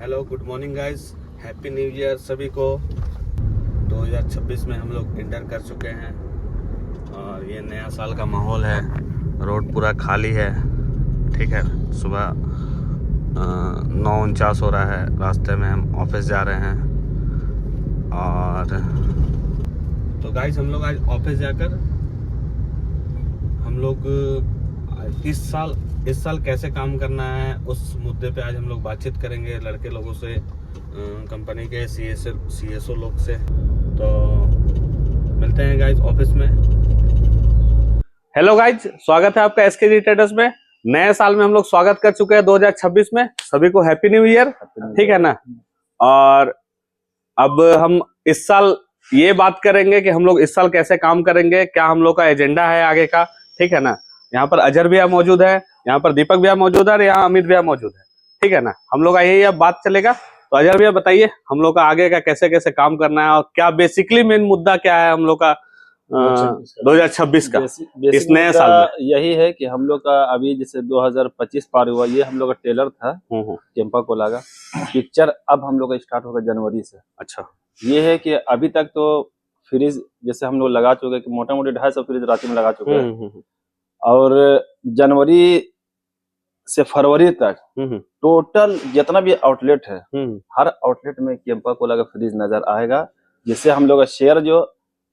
Hello, good morning guys, happy new year सभी को। 2026 में हम लोग इंटर कर चुके हैं और ये नया साल का माहौल है। रोड पूरा खाली है, ठीक है। सुबह 9:49 हो रहा है। रास्ते में हम ऑफिस जा रहे हैं और तो गाइस हम लोग आज ऑफिस जाकर हम लोग इस साल कैसे काम करना है उस मुद्दे पे आज हम लोग बातचीत करेंगे लड़के लोगों से, कंपनी के सीएसओ लोग से। तो मिलते हैं गाइज ऑफिस में। हेलो गाइज, स्वागत है आपका एसके ट्रेडर्स में। नए साल में हम लोग स्वागत कर चुके हैं 2026 में। सभी को हैप्पी न्यू ईयर, ठीक है ना। और अब हम इस साल ये बात करेंगे कि हम लोग इस साल कैसे काम करेंगे, क्या हम लोग का एजेंडा है आगे का, ठीक है ना। यहाँ पर अजहर भैया मौजूद है, यहाँ पर दीपक भैया मौजूद है और यहाँ अमित भैया मौजूद है, ठीक है ना। हम लोग का यही अब बात चलेगा। तो अजहर भैया बताइए हम लोग का आगे का कैसे कैसे काम करना है और क्या बेसिकली मेन मुद्दा क्या है हम लोग का 2026 का इस नए साल में। यही है कि हम लोग का अभी जैसे 2025 पार हुआ, ये हम लोग का टेलर था केम्पा कोला का। पिक्चर अब हम लोग का स्टार्ट होगा जनवरी से। अच्छा, ये है कि अभी तक तो फ्रिज जैसे हम लोग लगा चुके हैं, मोटा मोटी 250 फ्रिज रांची में लगा चुके हैं। और जनवरी से फरवरी तक टोटल जितना भी आउटलेट है, हर आउटलेट में केम्पा कोला का फ्रिज नजर आएगा। जिससे हम लोग का शेयर जो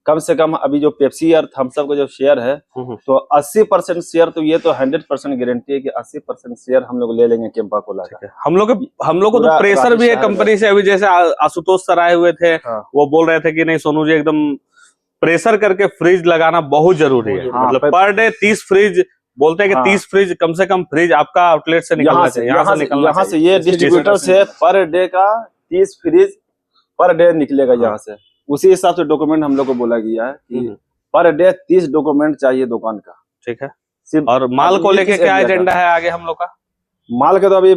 कम से कम अभी जो पेप्सी और थम्स अप का जो शेयर है तो 80% शेयर, तो ये तो 100% गारंटी है कि 80% शेयर हम लोग ले लेंगे केम्पा कोला का। हम लोग को तो प्रेशर भी है कंपनी से। अभी जैसे आशुतोष सर आए हुए थे, वो बोल रहे थे कि नहीं सोनू जी, एकदम प्रेशर करके फ्रिज लगाना बहुत जरूरी है। मतलब पर डे 30 फ्रिज बोलते हैं कि 30 फ्रिज कम से कम फ्रिज आपका आउटलेट से निकलना चाहिए। यहाँ से ये डिस्ट्रीब्यूटर से पर डे का 30 फ्रिज पर डे निकलेगा यहाँ से। उसी हिसाब से डॉक्यूमेंट हम लोग को बोला गया है कि पर डे 30 डॉक्यूमेंट चाहिए दुकान का, ठीक है। और माल को लेके क्या एजेंडा है आगे हम लोग का? माल के तो अभी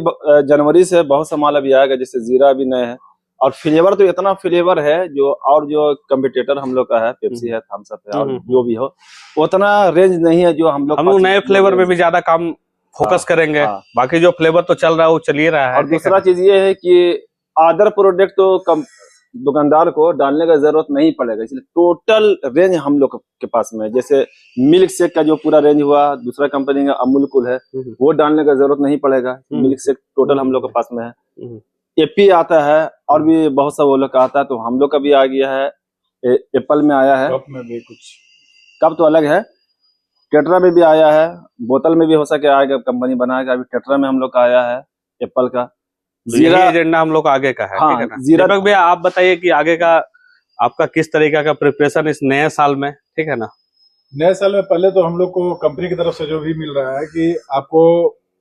जनवरी से बहुत सा माल अभी आएगा, जैसे जीरा भी नए है। और फ्लेवर तो इतना फ्लेवर है जो, और जो कम्पिटिटर हम लोग का है, पेप्सी है, थम्स अप है और जो भी हो, उतना रेंज नहीं है जो हम लोग नए फ्लेवर में भी ज्यादा काम फोकस करेंगे। बाकी जो फ्लेवर तो चल रहा है वो चल ही रहा है। और दूसरा चीज ये है कि अदर प्रोडक्ट तो दुकानदार को डालने का जरूरत नहीं पड़ेगा, इसलिए टोटल रेंज हम लोग के पास में है। जैसे मिल्क शेक का जो पूरा रेंज हुआ, दूसरा कंपनी का अमूल कूल है, वो डालने का जरूरत नहीं पड़ेगा। मिल्क शेक टोटल हम लोग के पास में है। एपी आता है और भी बहुत सा वो लोग का आता है, तो हम लोग का भी आ गया है। एप्पल में आया है, कप में भी कुछ, कप तो अलग है। टेट्रा में भी आया है, बोतल में भी हो सके आएगा, कंपनी बनाएगा। अभी टेट्रा में हम लोग का आया है एप्पल का। जीरा एजेंडा हम लोग का आगे का है, हाँ, ठीक है ना। दीपक भैया आप बताइए कि आगे का आपका किस तरीका का प्रिपरेशन इस नए साल में, ठीक है ना। नए साल में पहले तो हम लोग को कंपनी की तरफ से जो भी मिल रहा है कि आपको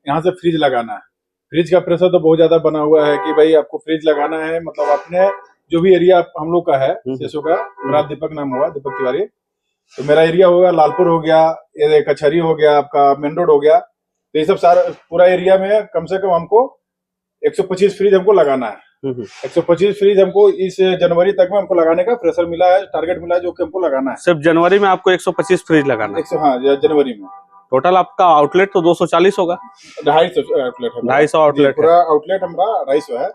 यहाँ से फ्रिज लगाना है। फ्रिज का प्रेशर तो बहुत ज्यादा बना हुआ है कि भाई आपको फ्रिज लगाना है। मतलब अपने जो भी एरिया हम लोग का है, सेसो का, मेरा दीपक नाम हुआ, दीपक तिवारी। तो मेरा एरिया होगा लालपुर हो गया, ये कचहरी हो गया, आपका मेन रोड हो गया। तो ये सब सारा पूरा एरिया में कम से कम हमको 125 फ्रिज हमको लगाना है। 125 फ्रिज हमको इस जनवरी तक में हमको लगाने का प्रेशर मिला है, टारगेट मिला है, जो कि हमको लगाना है। सिर्फ जनवरी में आपको 125 फ्रिज लगाना है? हाँ, जनवरी में। टोटल आपका आउटलेट तो 240 होगा। 250 आउटलेट है। 250 आउटलेट, पूरा आउटलेट हमारा 250 है।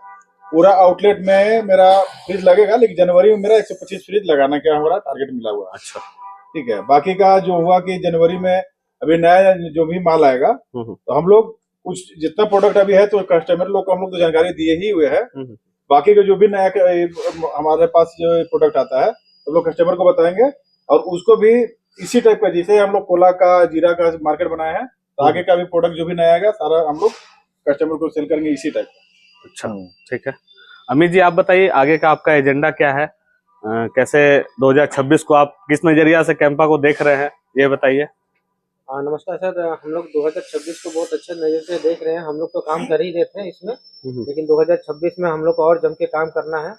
पूरा आउटलेट में मेरा फ्रिज लगेगा, लेकिन जनवरी में मेरा 125 फ्रिज लगाना का हमारा टारगेट मिला हुआ है। अच्छा, ठीक है। बाकी का जो हुआ कि जनवरी में अभी नया जो भी माल आएगा, तो हम लोग कुछ जितना प्रोडक्ट अभी है तो कस्टमर लोग को हम लोग तो जानकारी दिए ही हुए हैं। बाकी का जो भी नया हमारे पास जो प्रोडक्ट आता है तो लोग कस्टमर को बताएंगे, और उसको भी इसी टाइप का, जैसे हम लोग कोला का, जीरा का मार्केट बनाए हैं, तो आगे का भी प्रोडक्ट जो भी नया आएगा सारा हम लोग कस्टमर को सेल करेंगे इसी टाइप का। अच्छा, ठीक है। अमित जी आप बताइए आगे का आपका एजेंडा क्या है, कैसे 2026 को आप किस नजरिया से कैंपा को देख रहे हैं, ये बताइए। नमस्कार सर, हम लोग 2026 को बहुत अच्छे नजर से देख रहे हैं। हम लोग तो काम कर ही रहे थे इसमें, लेकिन 2026 में हम लोग को और जम के काम करना है।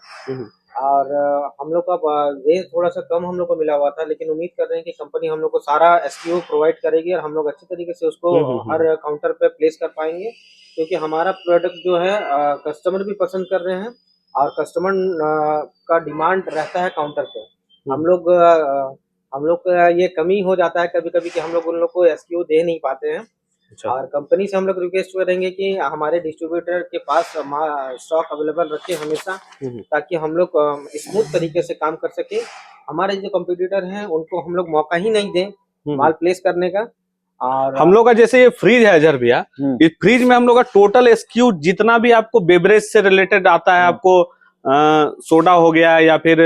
और हम लोग का रेंज थोड़ा सा कम हम लोग को मिला हुआ था, लेकिन उम्मीद कर रहे हैं कि कंपनी हम लोग को सारा एसक्यू प्रोवाइड करेगी और हम लोग अच्छे तरीके से उसको हर काउंटर पे प्लेस कर पाएंगे, क्योंकि हमारा प्रोडक्ट जो है कस्टमर भी पसंद कर रहे हैं और कस्टमर का डिमांड रहता है काउंटर पे। हम लोग का ये कमी हो जाता है कभी कभी कि हम लोग उन लोग को एसक्यू दे नहीं पाते हैं। अच्छा। और कंपनी से हम लोग रिक्वेस्ट करेंगे कि हमारे डिस्ट्रीब्यूटर के पास स्टॉक अवेलेबल रखे हमेशा, ताकि हम लोग स्मूथ तरीके से काम कर सके। हमारे जो कंपटीटर हैं उनको हम लोग मौका ही नहीं दें माल प्लेस करने का। और हम लोग का जैसे ये फ्रिज है अजहर भैया, इस फ्रिज में हम लोग का टोटल एसक्यू जितना भी आपको बेवरेज से रिलेटेड आता है, आपको सोडा हो गया या फिर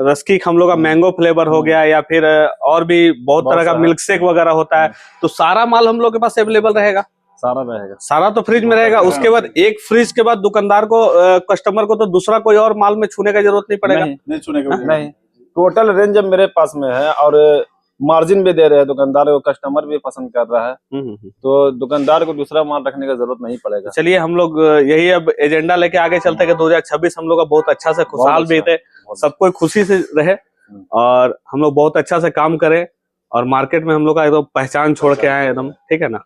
रस्किक हम लोग का मैंगो फ्लेवर हो गया या फिर और भी बहुत तरह का मिल्क शेक वगैरह होता है, तो सारा माल हम लोग के पास अवेलेबल रहेगा। सारा रहेगा, सारा तो फ्रिज में रहेगा। उसके बाद एक फ्रिज के बाद दुकानदार को कस्टमर को तो दूसरा कोई और माल में छूने का जरूरत नहीं पड़ेगा। नहीं छूने का नहीं, टोटल रेंज मेरे पास में है और मार्जिन भी दे रहे हैं दुकानदार को, कस्टमर भी पसंद कर रहा है, तो दुकानदार को दूसरा माल रखने का जरूरत नहीं पड़ेगा। चलिए हम लोग यही अब एजेंडा लेके आगे चलते हैं कि 2026 हम लोग का बहुत अच्छा से खुशहाल बीते, सब कोई खुशी से रहे और हम लोग बहुत अच्छा से काम करें और मार्केट में हम लोग का एकदम पहचान छोड़ के आए एकदम, ठीक है ना।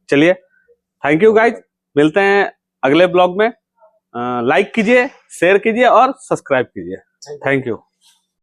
चलिए थैंक यू गाइज, मिलते हैं अगले ब्लॉग में। लाइक कीजिए, शेयर कीजिए और सब्सक्राइब कीजिए। Thank you.